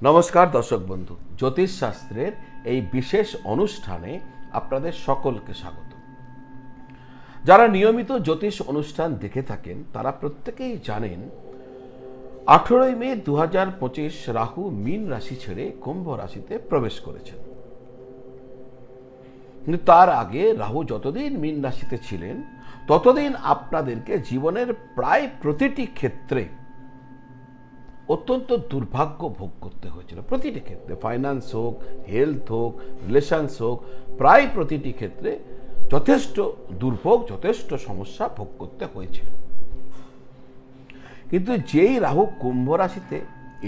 নমস্কার দর্শক বন্ধু, জ্যোতিষ শাস্ত্রের এই বিশেষ অনুষ্ঠানে আপনাদের সকলকে স্বাগত। যারা নিয়মিত জ্যোতিষ অনুষ্ঠান দেখে থাকেন তারা প্রত্যেকেই জানেন 18 মে 2025 রাহু মীন রাশি ছেড়ে কুম্ভ রাশিতে প্রবেশ করেছেন। কিন্তু তার আগে রাহু যতদিন মীন রাশিতে ছিলেন ততদিন আপনাদেরকে জীবনের প্রায় প্রতিটি ক্ষেত্রে অত্যন্ত দুর্ভাগ্য ভোগ করতে হয়েছিল। প্রতিটি ক্ষেত্রে, ফাইন্যান্স হোক, হেলথ হোক, রিলেশনস হোক, প্রায় প্রতিটি ক্ষেত্রে যথেষ্ট দুর্ভোগ, যথেষ্ট সমস্যা ভোগ করতে হয়েছিল। কিন্তু যেই রাহু কুম্ভ রাশিতে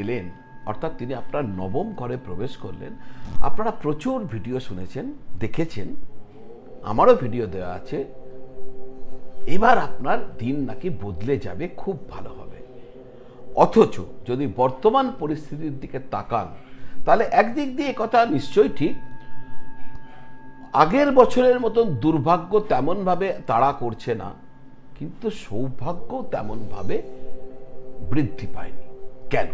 এলেন, অর্থাৎ তিনি আপনার নবম ঘরে প্রবেশ করলেন, আপনারা প্রচুর ভিডিও শুনেছেন, দেখেছেন, আমারও ভিডিও দেওয়া আছে। এবার আপনার দিন নাকি বদলে যাবে, খুব ভালো হবে। অথচ যদি বর্তমান পরিস্থিতির দিকে তাকান তাহলে একদিক দিয়ে কথা নিশ্চয়ই ঠিক, আগের বছরের মতন দুর্ভাগ্য তেমনভাবে তাড়া করছে না, কিন্তু সৌভাগ্য তেমনভাবে বৃদ্ধি পায়নি। কেন?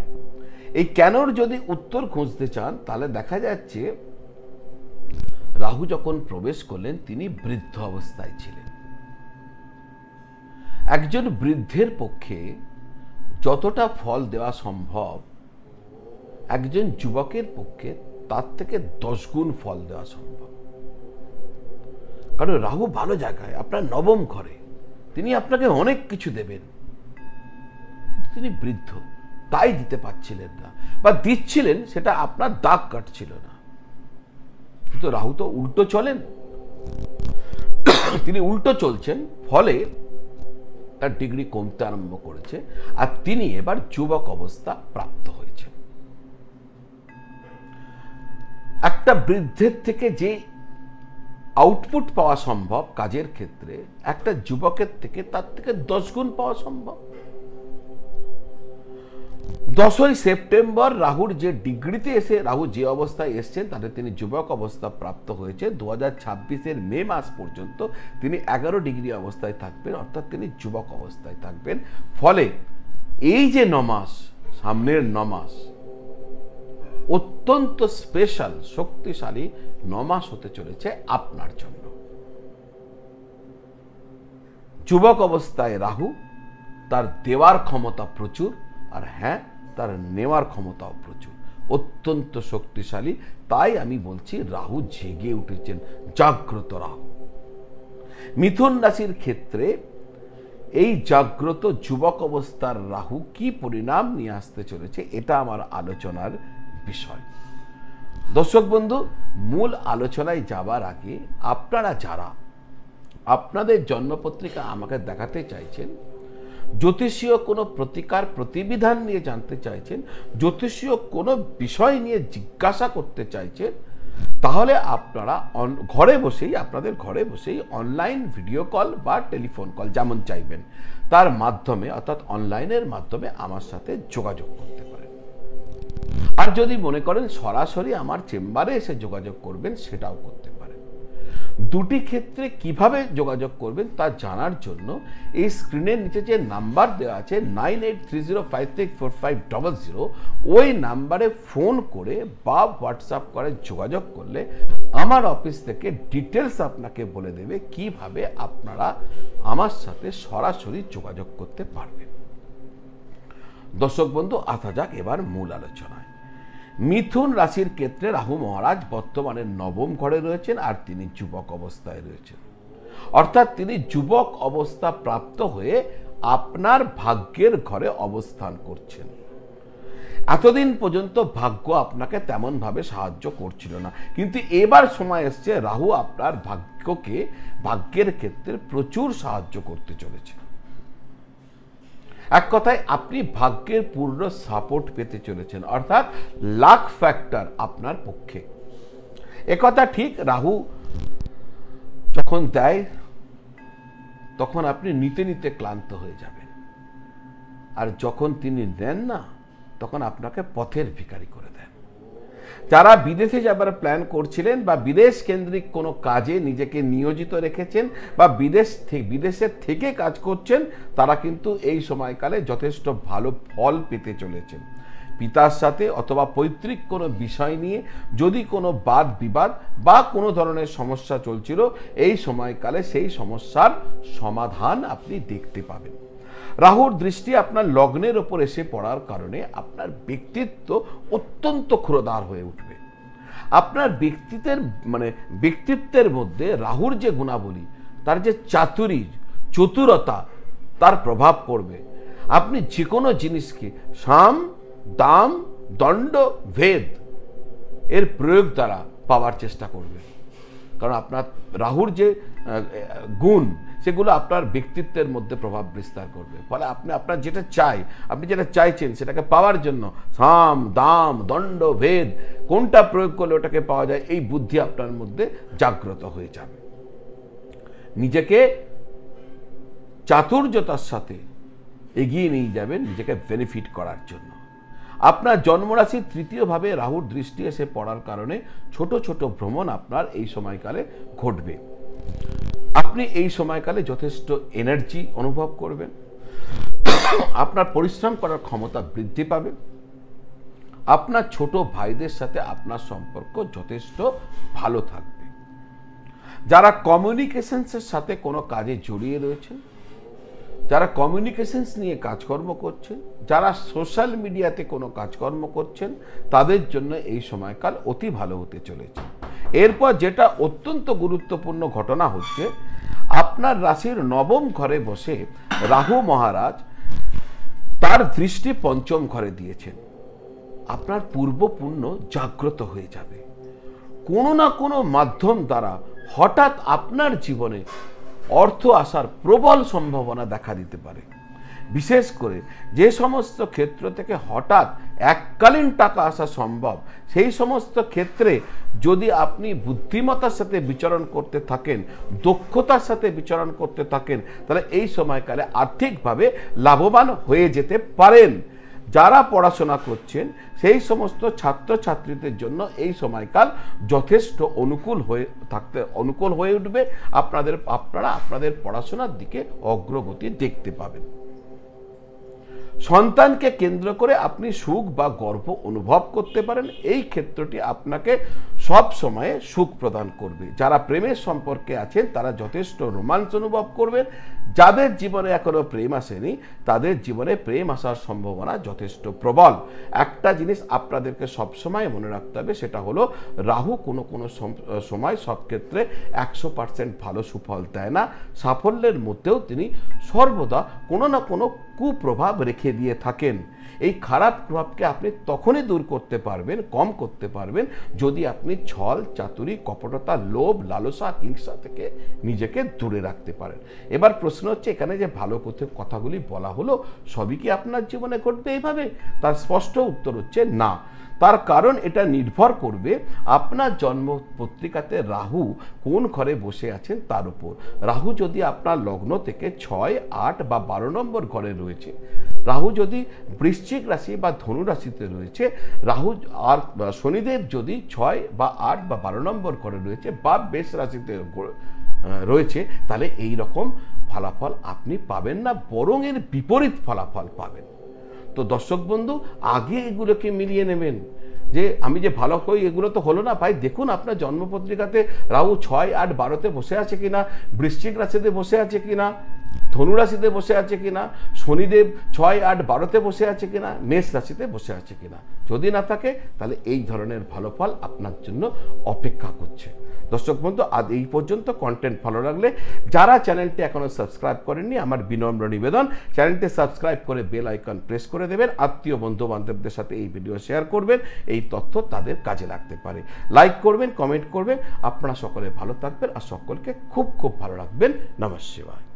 এই কেনর যদি উত্তর খুঁজতে চান তাহলে দেখা যাচ্ছে রাহু যখন প্রবেশ করলেন তিনি বৃদ্ধ অবস্থায় ছিলেন। একজন বৃদ্ধের পক্ষে যতটা ফল দেওয়া সম্ভব একজন যুবকের পক্ষে তার থেকে 10 গুণ ফল দেওয়া সম্ভব। কারণ রাহু ভালো জায়গায়, আপনার নবম ঘরে, তিনি আপনাকে অনেক কিছু দেবেন, কিন্তু তিনি বৃদ্ধ, তাই দিতে পারছিলেন না, বা দিচ্ছিলেন সেটা আপনার দাগ কাটছিল না। কিন্তু রাহু তো উল্টো চলেন, তিনি উল্টো চলছেন, ফলে তার ডিগ্রি কমতে আরম্ভ করেছে, আর তিনি এবার যুবক অবস্থা প্রাপ্ত হয়েছেন। একটা বৃদ্ধের থেকে যে আউটপুট পাওয়া সম্ভব কাজের ক্ষেত্রে, একটা যুবকের থেকে তার থেকে 10 গুণ পাওয়া সম্ভব। 10ই সেপ্টেম্বর রাহুর যে ডিগ্রিতে এসে রাহু যে অবস্থায় এসছেন তাতে তিনি যুবক অবস্থা প্রাপ্ত হয়েছে। 2026-এর মে মাস পর্যন্ত তিনি 11 ডিগ্রি অবস্থায় থাকবেন, অর্থাৎ তিনি যুবক অবস্থায় থাকবেন। ফলে এই যে 9 মাস, সামনের 9 মাস অত্যন্ত স্পেশাল, শক্তিশালী 9 মাস হতে চলেছে আপনার জন্য। যুবক অবস্থায় রাহু, তার দেওয়ার ক্ষমতা প্রচুর, আর হ্যাঁ, তার নেওয়ার ক্ষমতাও প্রচুর, অত্যন্ত শক্তিশালী। তাই আমি বলছি রাহু জেগে উঠেছেন, জাগ্রত রাহু। মিথুন রাশির ক্ষেত্রে এই জাগ্রত যুবক অবস্থার রাহু কি পরিণাম নিয়ে আসতে চলেছে, এটা আমার আলোচনার বিষয়। দর্শক বন্ধু, মূল আলোচনায় যাবার আগে আপনারা যারা আপনাদের জন্মপত্রিকা আমাকে দেখাতে চাইছেন, জ্যোতিষীয় কোনো প্রতিকার প্রতিবিধান নিয়ে জানতে চাইছেন, জ্যোতিষীয় কোনো বিষয় নিয়ে জিজ্ঞাসা করতে চাইছেন, তাহলে আপনারা ঘরে বসেই, আপনাদের ঘরে বসেই অনলাইন ভিডিও কল বা টেলিফোন কল যেমন চাইবেন তার মাধ্যমে, অর্থাৎ অনলাইনের মাধ্যমে আমার সাথে যোগাযোগ করতে পারেন। আর যদি মনে করেন সরাসরি আমার চেম্বারে এসে যোগাযোগ করবেন, সেটাও করতে পারেন। দুটি ক্ষেত্রে কিভাবে যোগাযোগ করবেন তা জানার জন্য এই স্ক্রিনের নিচে যে নাম্বার দেওয়া আছে 9830534500, ওই নাম্বারে ফোন করে বা হোয়াটসঅ্যাপ করে যোগাযোগ করলে আমার অফিস থেকে ডিটেলস আপনাকে বলে দেবে কিভাবে আপনারা আমার সাথে সরাসরি যোগাযোগ করতে পারবেন। দর্শক বন্ধু, আসা যাক এবার মূল আলোচনায়। মিথুন রাশির ক্ষেত্রে রাহু মহারাজ বর্তমানে নবম ঘরে রয়েছেন, আর তিনি যুবক অবস্থায় রয়েছেন, অর্থাৎ তিনি যুবক অবস্থা প্রাপ্ত হয়ে আপনার ভাগ্যের ঘরে অবস্থান করছেন। এতদিন পর্যন্ত ভাগ্য আপনাকে তেমন ভাবে সাহায্য করছিল না, কিন্তু এবার সময় এসছে রাহু আপনার ভাগ্যকে, ভাগ্যের ক্ষেত্রে প্রচুর সাহায্য করতে চলেছে। এক কথায় আপনি ভাগ্যের পূর্ণ সাপোর্ট পেতে চলেছেন, অর্থাৎ লাক ফ্যাক্টর আপনার পক্ষে। একথা ঠিক, রাহু যখন দেয় তখন আপনি নিতে নিতে ক্লান্ত হয়ে যাবেন, আর যখন তিনি দেন না তখন আপনাকে পথের ভিখারি করে দেন। যারা বিদেশে যাবার প্ল্যান করছিলেন বা বিদেশ কেন্দ্রিক কোনো কাজে নিজেকে নিয়োজিত রেখেছেন বা বিদেশের থেকে কাজ করছেন, তারা কিন্তু এই সময়কালে যথেষ্ট ভালো ফল পেতে চলেছেন। পিতার সাথে অথবা পৈতৃক কোনো বিষয় নিয়ে যদি কোনো বাদ বিবাদ বা কোনো ধরনের সমস্যা চলছিল, এই সময়কালে সেই সমস্যার সমাধান আপনি দেখতে পাবেন। রাহুর দৃষ্টি আপনার লগ্নের ওপর এসে পড়ার কারণে আপনার ব্যক্তিত্ব অত্যন্ত ক্ষুরধার হয়ে উঠবে। আপনার ব্যক্তিত্বের মধ্যে রাহুর যে গুণাবলী, তার যে চাতুরী, চতুরতা, তার প্রভাব পড়বে। আপনি যে কোনো জিনিসকে সাম, দাম, দণ্ড, ভেদ এর প্রয়োগ দ্বারা পাওয়ার চেষ্টা করবেন, কারণ আপনার রাহুর যে গুণ, সেগুলো আপনার ব্যক্তিত্বের মধ্যে প্রভাব বিস্তার করবে। ফলে আপনার যেটা আপনি যেটা চাইছেন সেটাকে পাওয়ার জন্য সাম, দাম, দণ্ড, ভেদ কোনটা প্রয়োগ করলে ওটাকে পাওয়া যায়, এই বুদ্ধি আপনার মধ্যে জাগ্রত হয়ে যাবে। নিজেকে চাতুর্যতার সাথে এগিয়ে নিয়ে যাবেন নিজেকে বেনিফিট করার জন্য। আপনার জন্মরাশির তৃতীয় ভাবে রাহুর দৃষ্টি এসে পড়ার কারণে ছোট ছোট ভ্রমণ আপনার এই সময়কালে ঘটবে। আপনি এই সময়কালে যথেষ্ট এনার্জি অনুভব করবেন, আপনার পরিশ্রম করার ক্ষমতা বৃদ্ধি পাবে। আপনার ছোট ভাইদের সাথে আপনার সম্পর্ক যথেষ্ট ভালো থাকবে। যারা কমিউনিকেশনসের সাথে কোনো কাজে জড়িয়ে রয়েছেন, যারা কমিউনিকেশনস নিয়ে কাজকর্ম করছেন, যারা সোশ্যাল মিডিয়াতে কোনো কাজকর্ম করছেন, তাদের জন্য এই সময়কাল অতি ভালো হতে চলেছে। এরপর যেটা অত্যন্ত গুরুত্বপূর্ণ ঘটনা হচ্ছে, আপনার রাশির নবম ঘরে বসে রাহু মহারাজ তার দৃষ্টি পঞ্চম ঘরে দিয়েছেন। আপনার পূর্ব পুণ্য জাগ্রত হয়ে যাবে। কোনো না কোনো মাধ্যম দ্বারা হঠাৎ আপনার জীবনে অর্থ আসার প্রবল সম্ভাবনা দেখা দিতে পারে। বিশেষ করে যে সমস্ত ক্ষেত্র থেকে হঠাৎ এককালীন টাকা আসা সম্ভব, সেই সমস্ত ক্ষেত্রে যদি আপনি বুদ্ধিমত্তার সাথে বিচরণ করতে থাকেন, দক্ষতার সাথে বিচরণ করতে থাকেন, তাহলে এই সময়কালে আর্থিকভাবে লাভবান হয়ে যেতে পারেন। যারা পড়াশোনা করছেন সেই সমস্ত ছাত্রছাত্রীদের জন্য এই সময়কাল যথেষ্ট অনুকূল হয়ে উঠবে। আপনারা আপনাদের পড়াশোনার দিকে অগ্রগতি দেখতে পাবেন। সন্তানকে কেন্দ্র করে আপনি সুখ বা গর্ব অনুভব করতে পারেন। এই ক্ষেত্রটি আপনাকে সব সময়ে সুখ প্রদান করবে। যারা প্রেমের সম্পর্কে আছেন তারা যথেষ্ট রোমাঞ্চ অনুভব করবেন। যাদের জীবনে এখনো প্রেম আসেনি, তাদের জীবনে প্রেম আসার সম্ভাবনা যথেষ্ট প্রবল। একটা জিনিস আপনাদেরকে সবসময় মনে রাখতে হবে, সেটা হলো রাহু কোনো সময় সব ক্ষেত্রে 100% ভালো সুফল দেয় না। সাফল্যের মধ্যেও তিনি সর্বদা কোনো না কোনো কুপ্রভাব রেখে দিয়ে থাকেন। এই খারাপ প্রভাবকে আপনি তখনই দূর করতে পারবেন, কম করতে পারবেন, যদি আপনি ছল, চাতুরি, কপটতা, লোভ, লালসা, হিংসা থেকে নিজেকে দূরে রাখতে পারেন। এবার প্রশ্ন হচ্ছে, এখানে যে ভালো কথাগুলি বলা হলো, সবই কি আপনার জীবনে ঘটবে এইভাবে? তার স্পষ্ট উত্তর হচ্ছে না। তার কারণ এটা নির্ভর করবে আপনার জন্ম পত্রিকাতে রাহু কোন ঘরে বসে আছেন তার উপর। রাহু যদি আপনার লগ্ন থেকে 6, 8 বা 12 নম্বর ঘরে রয়েছে, রাহু যদি বৃশ্চিক রাশি বা ধনু রাশিতে রয়েছে, রাহু আর শনিদেব যদি 6 বা 8 বা 12 নম্বর ঘরে রয়েছে বা মেষ রাশিতে রয়েছে, তাহলে এই রকম ফলাফল আপনি পাবেন না, বরং এর বিপরীত ফলাফল পাবেন। তো দর্শক বন্ধু, আগে এগুলোকে মিলিয়ে নেবেন যে আমি যে ভালো করি, এগুলো তো হলো না। ভাই দেখুন আপনার জন্মপত্রিকাতে রাহু 6, 8, 12-তে বসে আছে কিনা, বৃশ্চিক রাশিতে বসে আছে কিনা, ধনু রাশিতে বসে আছে কিনা, শনিদেব 6, 8, 12-তে বসে আছে কিনা, মেষ রাশিতে বসে আছে কিনা। যদি না থাকে, তাহলে এই ধরনের ভালো ফল আপনার জন্য অপেক্ষা করছে। দর্শক বন্ধু, আজ এই পর্যন্ত। কন্টেন্ট ভালো লাগলে যারা চ্যানেলটি এখনো সাবস্ক্রাইব করেননি, আমার বিনম্র নিবেদন, চ্যানেলটি সাবস্ক্রাইব করে বেল আইকন প্রেস করে দেবেন। আত্মীয় বন্ধু বান্ধবদের সাথে এই ভিডিও শেয়ার করবেন, এই তথ্য তাদের কাজে লাগতে পারে। লাইক করবেন, কমেন্ট করবেন। আপনারা সকলে ভালো থাকবেন আর সকলকে খুব খুব ভালো রাখবেন। নমঃ শিবায়।